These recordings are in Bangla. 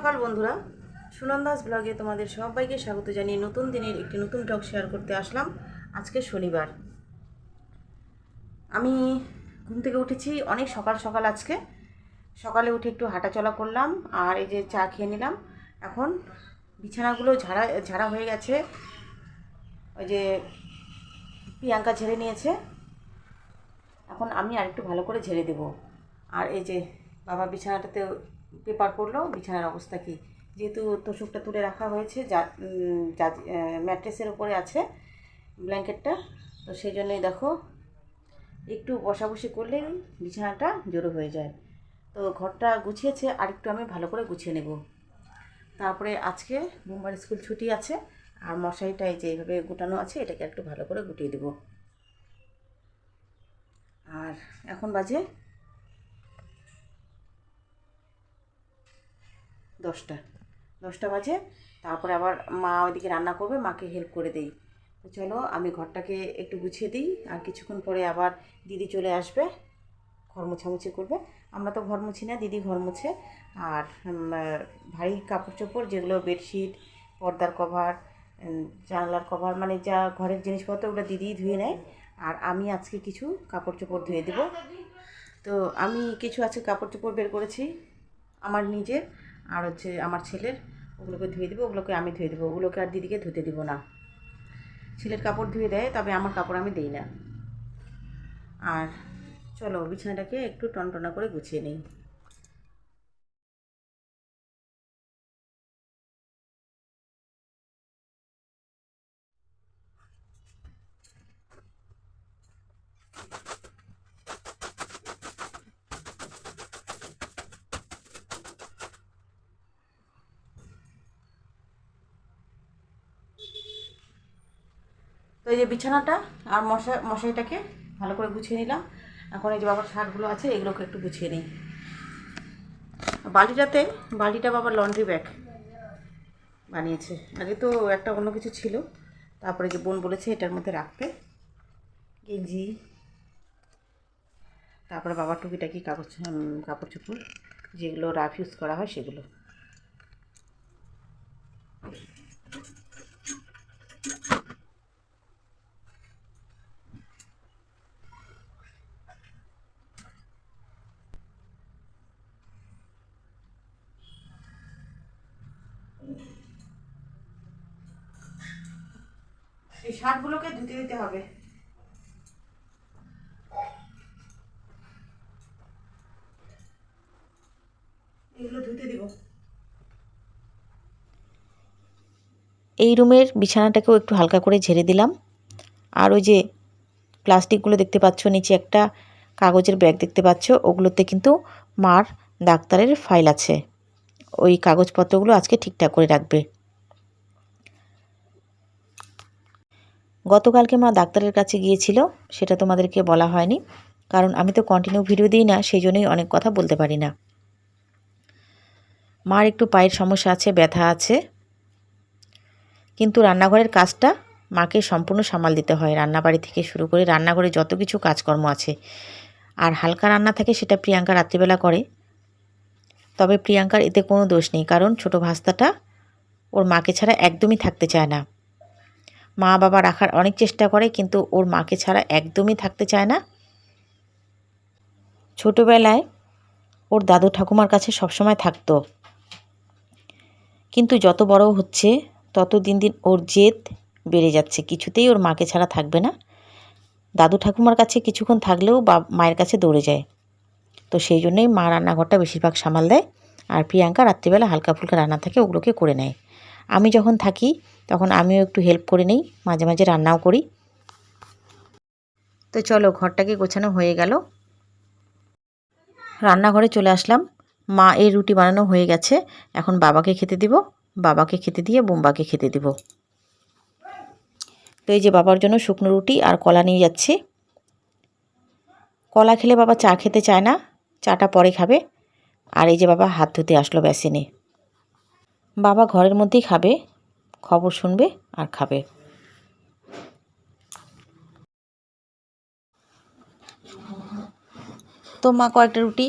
সকাল বন্ধুরা, সুনন্দাস ব্লগে তোমাদের সবাইকে স্বাগত জানিয়ে নতুন দিনের একটি নতুন ব্লগ শেয়ার করতে আসলাম। আজকে শনিবার, আমি ঘুম থেকে উঠেছি অনেক সকাল সকাল। আজকে সকালে উঠে একটু হাঁটাচলা করলাম আর এই যে চা খেয়ে নিলাম। এখন বিছানাগুলো ঝাড়া ঝাড়া হয়ে গেছে, ওই যে প্রিয়াঙ্কা ঝেড়ে নিয়েছে। এখন আমি আরেকটু ভালো করে ঝেড়ে দেব। আর এই যে বাবা বিছানাটাতে পেপার পড়লো, বিছানার অবস্থা কী, যেহেতু তোষকটা তুলে রাখা হয়েছে, যা ম্যাট্রেসের উপরে আছে ব্ল্যাঙ্কেটটা, তো সেই জন্যই দেখো একটু বসাবসি করলেই বিছানাটা জড়ো হয়ে যায়। তো ঘরটা গুছিয়েছে, আরেকটু আমি ভালো করে গুছিয়ে নেব। তারপরে আজকে বোম্বার স্কুল ছুটি আছে, আর মশারিটা এই যে এইভাবে গুটানো আছে, এটাকে একটু ভালো করে গুটিয়ে দেব। আর এখন বাজে 10টা বাজে। তারপরে আবার মা ওইদিকে রান্না করবে, মাকে হেল্প করে দেই। তো চলো আমি ঘরটাকে একটু গুছিয়ে দিই, আর কিছুক্ষণ পরে আবার দিদি চলে আসবে, ঘর মোছামুছি করবে। আমরা তো ঘর মুছি না, দিদি ঘর মুছে। আর ভারী কাপড় চোপড় যেগুলো বেডশিট, পর্দার কভার, জানলার কভার, মানে যা ঘরের জিনিসপত্র, ওগুলো দিদিই ধুয়ে নেয়। আর আমি আজকে কিছু কাপড় চোপড় ধুয়ে দেবো। তো আমি কিছু আজকে কাপড় চোপড় বের করেছি আমার নিজের, আর হচ্ছে আমার ছেলের। ওগুলোকে ধুয়ে দেবো, ওগুলোকে আমি ধুয়ে দেবো, ওগুলোকে আর দিদিকে ধুতে দেবো না। ছেলের কাপড় ধুয়ে দেয়, তবে আমার কাপড় আমি দিই না। আর চলো বিছানাটাকে একটু টনটনা করে গুছিয়ে নিই। তো এই যে বিছানাটা আর মশারিটাকে ভালো করে গুছিয়ে নিলাম। এখন এই যে বাবার শার্টগুলো আছে, এগুলোকে একটু গুছিয়ে নিই। বালতিটা বাবার লন্ড্রি ব্যাগ বানিয়েছে। আগে তো একটা অন্য কিছু ছিল, তারপরে যে বোন বলেছে এটার মধ্যে রাখতে গেঞ্জি, তারপরে বাবার টুকিটাকি কাপড় চোপড় যেগুলো রাফ ইউজ করা হয় সেগুলো। এই শার্টগুলোকে ধুতে দিতে হবে। এগুলো ধুতে দিব। এই রুমের বিছানাটাকেও একটু হালকা করে ঝেড়ে দিলাম। আর ওই যে প্লাস্টিকগুলো দেখতে পাচ্ছ, নিচে একটা কাগজের ব্যাগ দেখতে পাচ্ছ, ওগুলোতে কিন্তু মার ডাক্তারের ফাইল আছে। ওই কাগজপত্রগুলো আজকে ঠিকঠাক করে রাখবে। গতকালকে মা ডাক্তারের কাছে গিয়েছিল, সেটা তোমাদেরকে বলা হয়নি, কারণ আমি তো কন্টিনিউ ভিডিও দিই না, সেই জন্যই অনেক কথা বলতে পারি না। মার একটু পায়ের সমস্যা আছে, ব্যথা আছে, কিন্তু রান্নাঘরের কাজটা মাকে সম্পূর্ণ সামাল দিতে হয়। রান্নাবাড়ি থেকে শুরু করে রান্নাঘরে যত কিছু কাজকর্ম আছে, আর হালকা রান্না থাকে সেটা প্রিয়াঙ্কা রাত্রিবেলা করে। তবে প্রিয়াঙ্কার এতে কোনো দোষ নেই, কারণ ছোটো ভাস্তাটা ওর মাকে ছাড়া একদমই থাকতে চায় না। মা বাবা রাখার অনেক চেষ্টা করে, কিন্তু ওর মাকে ছাড়া একদমই থাকতে চায় না। ছোটোবেলায় ওর দাদু ঠাকুমার কাছে সবসময় থাকতো, কিন্তু যত বড় হচ্ছে তত দিন দিন ওর জেদ বেড়ে যাচ্ছে, কিছুতেই ওর মাকে ছাড়া থাকবে না। দাদু ঠাকুমার কাছে কিছুক্ষণ থাকলেও মায়ের কাছে দৌড়ে যায়। তো সেই জন্যই মা রান্নাঘরটা বেশিরভাগ সামাল দেয়, আর প্রিয়াঙ্কা রাত্রিবেলা হালকা ফুলকা রান্না থাকে, ওগুলোকে করে নেয়। আমি যখন থাকি তখন আমিও একটু হেল্প করে নিই, মাঝে মাঝে রান্নাও করি। তো চলো ঘরটাকে গোছানো হয়ে গেল, রান্নাঘরে চলে আসলাম। মা এই রুটি বানানো হয়ে গেছে, এখন বাবাকে খেতে দিব, বাবাকে খেতে দিয়ে বোম্বাকে খেতে দিব। তো এই যে বাবার জন্য শুকনো রুটি আর কলা নিয়ে যাচ্ছি। কলা খেলে বাবা চা খেতে চায় না, চাটা পরে খাবে। আর এই যে বাবা হাত ধুতে আসলো বেসিনে। বাবা ঘরের মধ্যেই খাবে, খবর শুনবে আর খাবে। তো মা কয়েকটা রুটি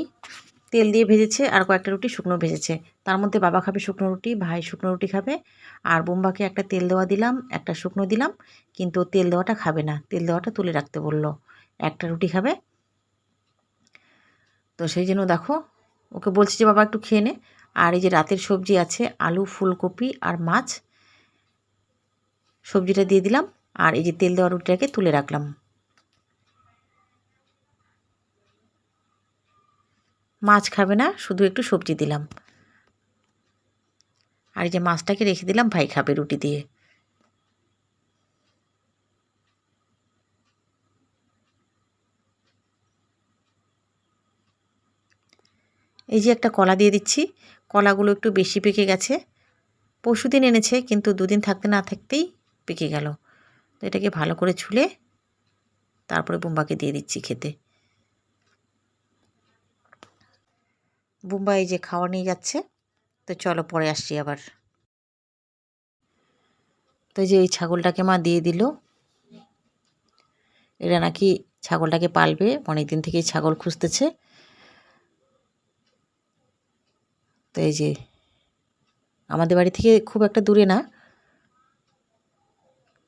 তেল দিয়ে ভেজেছে আর কয়েকটা রুটি শুকনো ভেজেছে। তার মধ্যে বাবা খাবে শুকনো রুটি, ভাই শুকনো রুটি খাবে, আর বোম্বাকে একটা তেল দেওয়া দিলাম, একটা শুকনো দিলাম, কিন্তু তেল দেওয়াটা খাবে না, তেল দেওয়াটা তুলে রাখতে বলল, একটা রুটি খাবে। তো সেই জন্য দেখো ওকে বলছি যে বাবা একটু খেয়ে নে। আর এই যে রাতের সবজি আছে আলু, ফুলকপি আর মাছ, সবজিটা দিয়ে দিলাম, আর এই যে তেল দেওয়া রুটিটাকে তুলে রাখলাম। মাছ খাবে না, শুধু একটু সবজি দিলাম। আর এই যে মাছটাকে রেখে দিলাম, ভাই খাবে রুটি দিয়ে। এই যে একটা কলা দিয়ে দিচ্ছি, কলাগুলো একটু বেশি পেকে গেছে, পরশুদিন এনেছে কিন্তু দুদিন থাকতে না থাকতেই পেকে গেল। তো এটাকে ভালো করে ছুলে তারপরে বুম্বাকে দিয়ে দিচ্ছি খেতে। বুম্বা এই যে খাওয়া নিয়ে যাচ্ছে, তো চলো পরে আসছি আবার। তো এই যে এই ছাগলটাকে মা দিয়ে দিল, এরা নাকি ছাগলটাকে পালবে, অনেক দিন থেকেই ছাগল খুঁজতেছে। তো এই যে আমাদের বাড়ি থেকে খুব একটা দূরে না,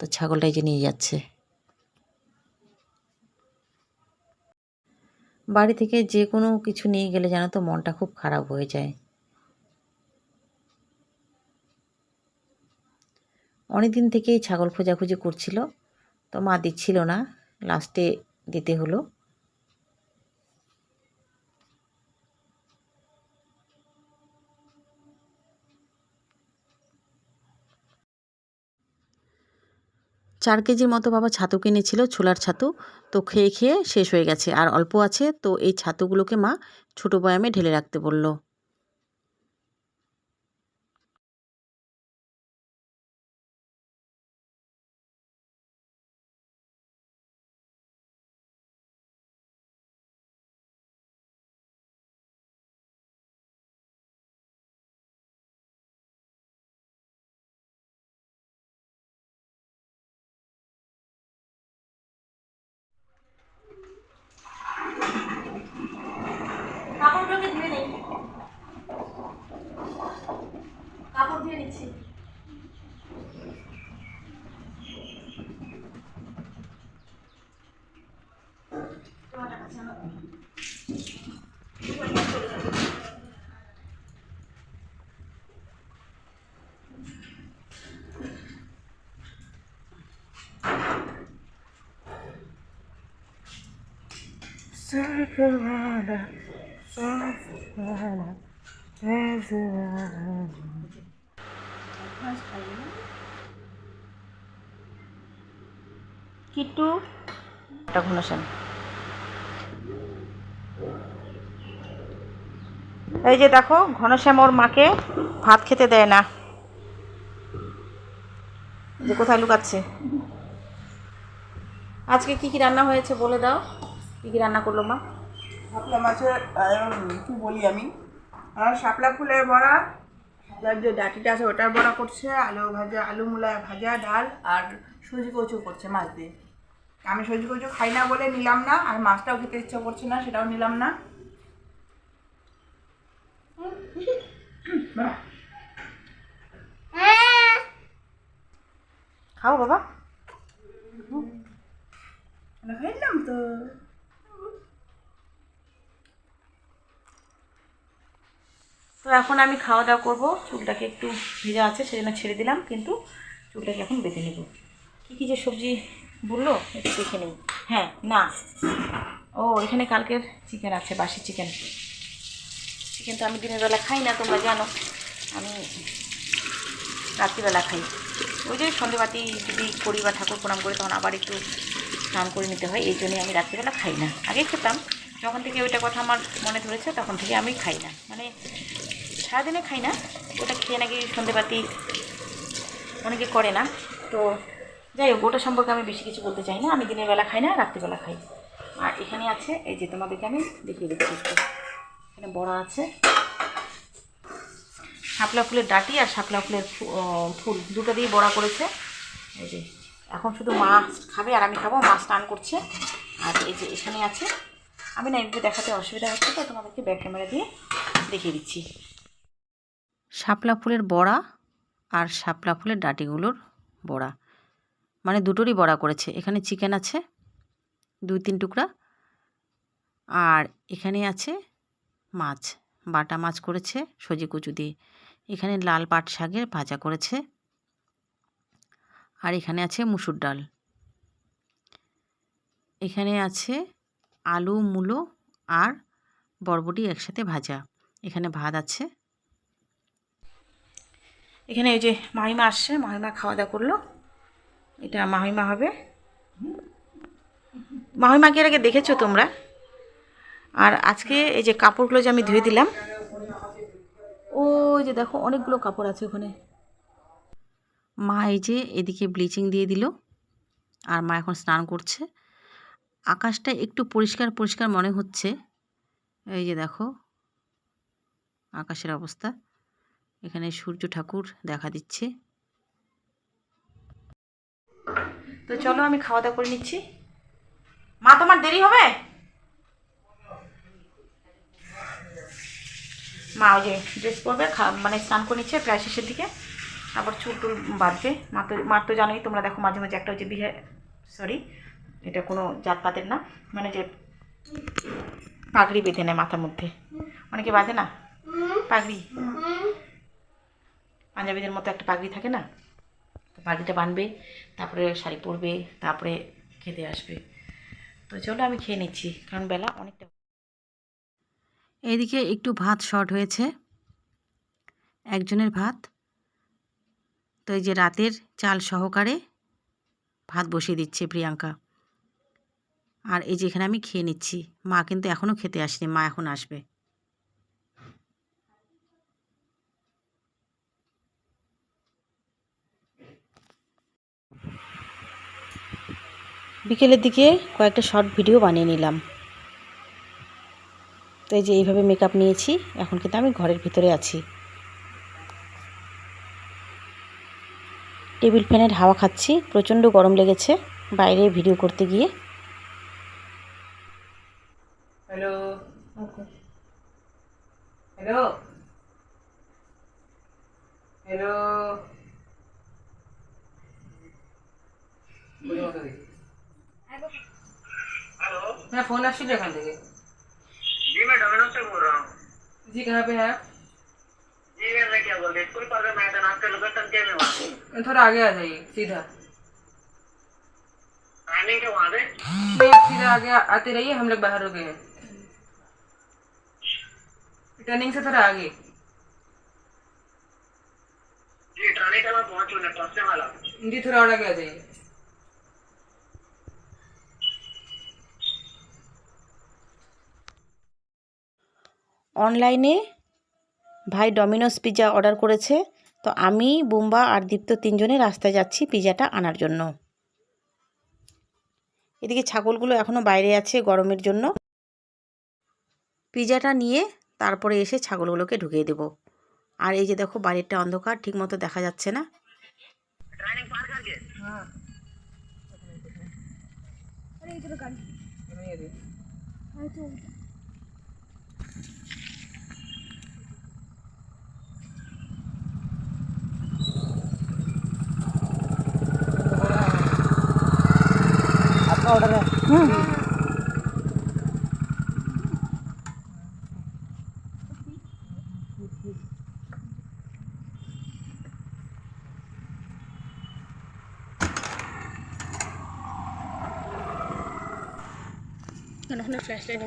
তো ছাগলটা এই যে নিয়ে যাচ্ছে। বাড়ি থেকে যে কোনো কিছু নিয়ে গেলে জানো তো মনটা খুব খারাপ হয়ে যায়। অনেক দিন থেকেই ছাগল খোঁজাখুঁজি করছিল, তো মা দিচ্ছিল না, লাস্টে দিতে হলো। চার কেজির মতো বাবা ছাতু কিনেছিল, ছোলার ছাতু, তো খেয়ে খেয়ে শেষ হয়ে গেছে, আর অল্প আছে, তো এই ছাতুগুলোকে মা ছোটো বয়ামে ঢেলে রাখতে বলল। কাপড়গুলোকে ধুয়ে নেই, কাপড় ধুয়ে নিচ্ছি। কিট্টু একটা ঘনশ্যাম, এই যে দেখো ঘনশ্যাম ওর মাকে ভাত খেতে দেয় না, যে কোথায় লুকাচ্ছে। আজকে কি কি রান্না হয়েছে বলে দাও, কি কি রান্না করলো মা? শাপলা মাছের কি বলি আমি, আর শাপলা ফুলের বড়া, শাপলার যে ডাঁটিটা আছে ওটার বড়া করছে, আলু ভাজা, আলু মূলা ভাজা, ডাল, আর সুজি কচু করছে মাছ দিয়ে। আমি সুজি কচু খাই না বলে নিলাম না, আর মাছটাও খেতে ইচ্ছা করছে না, সেটাও নিলাম না। খাও বাবা। খাইলাম তো। তো এখন আমি খাওয়া দাওয়া করবো, চুলটাকে একটু ভেজা আছে সেজন্য ছেড়ে দিলাম, কিন্তু চুলটাকে এখন বেঁধে নেব। কী কী যে সবজি বললো একটু দেখে নেই। হ্যাঁ না, ও এখানে কালকের চিকেন আছে, বাসি চিকেন। চিকেন তো আমি দিনের বেলা খাই না, তোমরা জানো, আমি রাত্রিবেলা খাই। ওই যে সন্ধেবাতি যদি করি বা ঠাকুর প্রণাম করি তখন আবার একটু স্নান করে নিতে হয়, এই জন্যই আমি রাত্রিবেলা খাই না। আগে খেতাম, যখন থেকে ওইটা কথা আমার মনে ধরেছে তখন থেকে আমি খাই না, মানে সারাদিনে খাই না, ওটা খেয়ে নাকি সন্ধেবাতি অনেকে করে না। তো যাই হোক, ওটা সম্পর্কে আমি বেশি কিছু বলতে চাই না, আমি দিনের বেলা খাই না, রাত্রিবেলা খাই। আর এখানে আছে, এই যে তোমাদেরকে আমি দেখিয়ে দিচ্ছি একটু, এখানে বড়া আছে, শাপলা ফুলের ডাঁটি আর শাপলা ফুলের ফুল দুটো দিয়ে বড়া করেছে। এই যে এখন শুধু মাছ খাবে আর আমি খাবো, মাছ টান করছে। আর এই যে এখানে আছে আমি না একটু দেখাতে অসুবিধা হচ্ছে, তো তোমাদেরকে ব্যাক ক্যামেরা দিয়ে দেখিয়ে দিচ্ছি। শাপলা ফুলের বড়া আর শাপলা ফুলের ডাঁটিগুলোর বড়া, মানে দুটোরই বড়া করেছে। এখানে চিকেন আছে 2-3 টুকরা, আর এখানে আছে মাছ, বাটা মাছ করেছে সজি কচু দিয়ে। এখানে লাল পাট শাকের ভাজা করেছে, আর এখানে আছে মুসুর ডাল। এখানে আছে আলু, মূলো আর বরবটি একসাথে ভাজা। এখানে ভাত আছে। এখানে এই যে মাহিমা আসছে, মাহিমা খাওয়া দাওয়া করলো। এটা মাহিমা হবে। মাহিমাকে এর আগে দেখেছো তোমরা। আর আজকে এই যে কাপড়গুলো যে আমি ধুয়ে দিলাম, ওই যে দেখো অনেকগুলো কাপড় আছে ওখানে। মা এই যে এদিকে ব্লিচিং দিয়ে দিল, আর মা এখন স্নান করছে। আকাশটা একটু পরিষ্কার পরিষ্কার মনে হচ্ছে। এই যে দেখো আকাশের অবস্থা, এখানে সূর্য ঠাকুর দেখা দিচ্ছে। তো চলো আমি খাওয়া দাওয়া করে নিচ্ছি। মা তোমার দেরি হবে? মা ওই যে ড্রেস পরবে, মানে স্নান করে নিচ্ছে প্রায় শেষের দিকে, তারপর চুল টুল বাঁধবে। মার তো জানোই তোমরা, দেখো মাঝে মাঝে একটা হচ্ছে সরি, এটা কোনো জাতপাতের না, মানে যে পাগড়ি বেঁধে নেয় মাথার মধ্যে, অনেকে বাঁধে না পাগড়ি, পাঞ্জাবিদের মতো একটা পাগড়ি থাকে না, তো পাগড়িটা বাঁধবে, তারপরে শাড়ি পরবে, তারপরে খেতে আসবে। তো চলো আমি খেয়ে নিচ্ছি, কারণ বেলা অনেকটা। এইদিকে একটু ভাত শর্ট হয়েছে, একজনের ভাত। তো এই যে রাতের চাল সহকারে ভাত বসিয়ে দিচ্ছে প্রিয়াঙ্কা। আর এই যে এখানে আমি খেয়ে নিচ্ছি। মা কিন্তু এখনও খেতে আসেনি, মা এখন আসবে। বিকেলের দিকে কয়েকটা শর্ট ভিডিও বানিয়ে নিলাম। তো এই যে এইভাবে মেকআপ নিয়েছি, এখন কিন্তু আমি ঘরের ভিতরে আছি। টেবিল ফ্যানের হাওয়া খাচ্ছি, প্রচণ্ড গরম লেগেছে বাইরে ভিডিও করতে গিয়ে। হ্যালো, হ্যালো, হ্যালো, मैं फोन एक्चुअली एखान থেকে। जी मैं डोमिनोज से बोल रहा हूँ। जी कहाँ पे है? जी मैं क्या बोल रहे स्कूल पर मैं तो आपका लोकेशन क्या में वहाँ थोड़ा आगे आ जाइए सीधा, टाइमिंग के वहाँ पे नहीं सीधा आगे आते रहिए, हम लोग बाहर रुके हैं। टर्निंग से थोड़ा आगे। जी ट्राने का मैं पहुँच चुका पहुँचने वाला हूँ। जी थोड़ा और आगे आ जाइए। অনলাইনে ভাই ডমিনোস পিৎজা অর্ডার করেছে, তো আমি, বুম্বা আর দীপ্ত 3 জনে রাস্তায় যাচ্ছি পিৎজাটা আনার জন্য। এদিকে ছাগলগুলো এখনও বাইরে আছে গরমের জন্য। পিৎজাটা নিয়ে তারপরে এসে ছাগলগুলোকে ঢুকিয়ে দেব। আর এই যে দেখো বাইরেটা অন্ধকার, ঠিকমতো দেখা যাচ্ছে না। ट्रेनिंग पार करके हाँ अरे इधर गाड़ी नहीं है। आपका ऑर्डर है? फ्लैशलाइट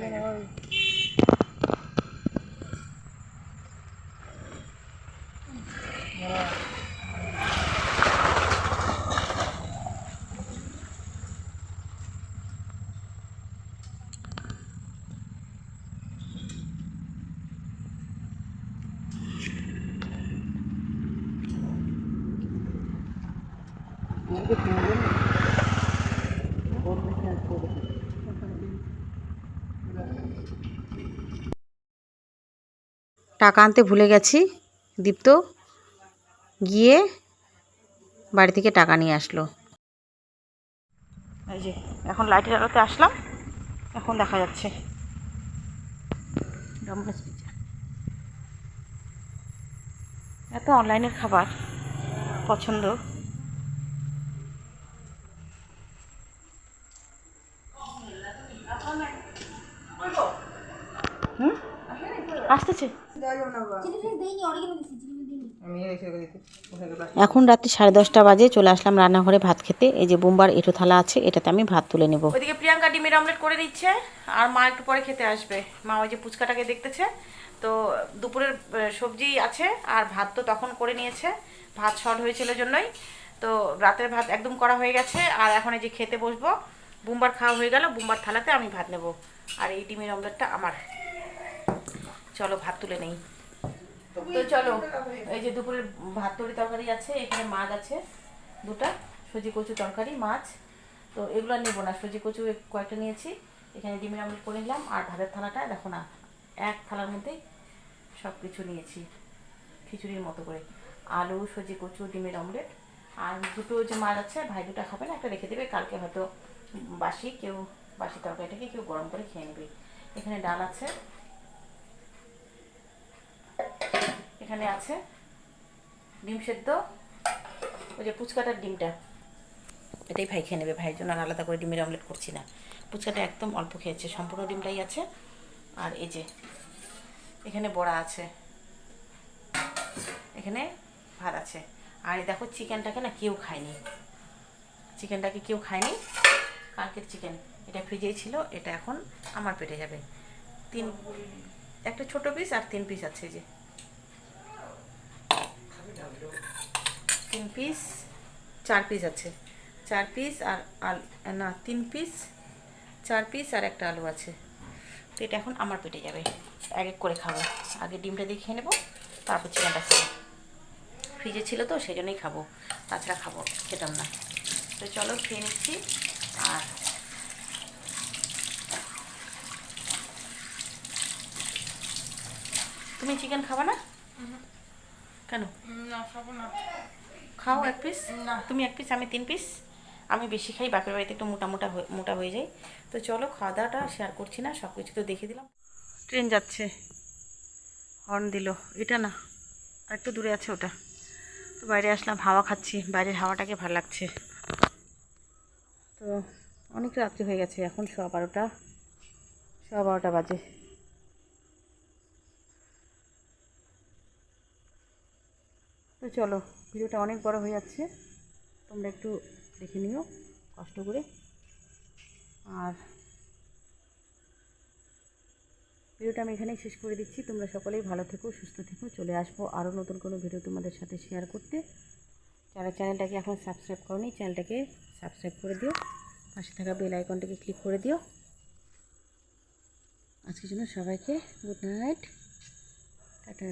টাকা আনতে ভুলে গেছি। দীপ্ত গিয়ে বাড়ি থেকে টাকা নিয়ে আসলো। এই যে এখন লাইটের আলোতে আসলাম, এখন দেখা যাচ্ছে। Domino's pizza. এত অনলাইনের খাবার পছন্দ। হুম আসতেছে। এখন রাত্রি 10:30 বাজে, চলে আসলাম রান্নাঘরে ভাত খেতে। এই যে বোম্বার এঁঠো থালা আছে, এটাতে আমি ভাত তুলে নেব। ওইদিকে প্রিয়াঙ্কা ডিমের অমলেট করে দিচ্ছে আর মা একটু পরে খেতে আসবে। মা ওই যে পুচকাটাকে দেখতেছে। তো দুপুরের সবজি আছে আর ভাত তো তখন করে নিয়েছে, ভাত শর্ট হয়েছিল জন্যই। তো রাতের ভাত একদম করা হয়ে গেছে আর এখন এই যে খেতে বসবো। বুম্বার খাওয়া হয়ে গেল, বুম্বার থালাতে আমি ভাত নেব আর এই ডিমের অমলেটটা আমার। চলো ভাত তুলে নেই। তো চলো, এই যে দুপুরের ভাত তরি তরকারি আছে, এখানে মাছ আছে দুটা, সজি কচু তরকারি মাছ। তো এগুলো আর নেবো না, সজি কচু কয়েকটা নিয়েছি। এখানে ডিমের অমলেট করে নিলাম আর ভাতের থালাটা দেখো না, এক থালার মধ্যেই সব কিছু নিয়েছি খিচুড়ির মতো করে। আলু, সজি কচু, ডিমের অমলেট আর দুটো যে মাছ আছে, ভাই দুটা খাবে না, একটা রেখে দেবে, কালকে হয়তো বাসি তরকারিটাকে কেউ গরম করে খেয়ে নেবে। এখানে ডাল আছে, এখানে আছে ডিম সেদ্ধ, ওই যে পুচকাটার ডিমটা, এটাই ভাই খেয়ে নেবে। ভাইয়ের জন্য আর আলাদা করে ডিমের অমলেট করছি না। পুচকাটা একদম অল্প খেয়েছে, সম্পূর্ণ ডিমটাই আছে। আর এই যে এখানে বড়া আছে, এখানে ভাত আছে। আর এই দেখো চিকেনটাকে না কেউ খায়নি, চিকেনটাকে কেউ খায়নি, কালকের চিকেন। এটা ফ্রিজেই ছিল, এটা এখন আমার পেটে যাবে। একটা ছোট পিস আর 3 পিস আছে, যে 3 পিস 4 পিস আছে, 4 পিস আর না 3 পিস 4 পিস আর একটা আলু আছে। তো এটা এখন আমার পেটে যাবে, এক এক করে খাবো। আগে ডিমটা দিয়ে খেয়ে নেবো, তারপর চিকেনটা খাবো। ফ্রিজে ছিল তো সেই জন্যই খাবো, তাছাড়া খেতাম না। তো চলো খেয়ে নিচ্ছি। আর তুমি চিকেন খাবা না কেন? খাও 1 পিস, তুমি 1 পিস, আমি 3 পিস। আমি বেশি খাই, বাপের বাড়িতে একটু মোটা হয়ে যায়। তো চলো, খাওয়া দাওয়াটা শেয়ার করছি না, সব কিছু তো দেখিয়ে দিলাম। ট্রেন যাচ্ছে, হর্ন দিল, এটা না আর একটু দূরে আছে ওটা। তো বাইরে আসলাম, হাওয়া খাচ্ছি, বাইরের হাওয়াটাকে ভালো লাগছে। তো অনেক রাত্রি হয়ে গেছে, এখন 12:15 বাজে। তো চলো, ভিডিওটা অনেক বড় হয়ে যাচ্ছে, তোমরা একটু দেখে নিও কষ্ট করে। আর ভিডিওটা আমি এখানেই শেষ করে দিচ্ছি। তোমরা সকলেই ভালো থেকো, সুস্থ থেকো। চলে আসবো আরও নতুন কোনো ভিডিও তোমাদের সাথে শেয়ার করতে। যারা চ্যানেলটাকে এখন সাবস্ক্রাইব করোনি, চ্যানেলটাকে সাবস্ক্রাইব করে দিও, পাশে থাকা বেল আইকনটাকে ক্লিক করে দিও। আজকের জন্য সবাইকে গুড নাইট, টাটা।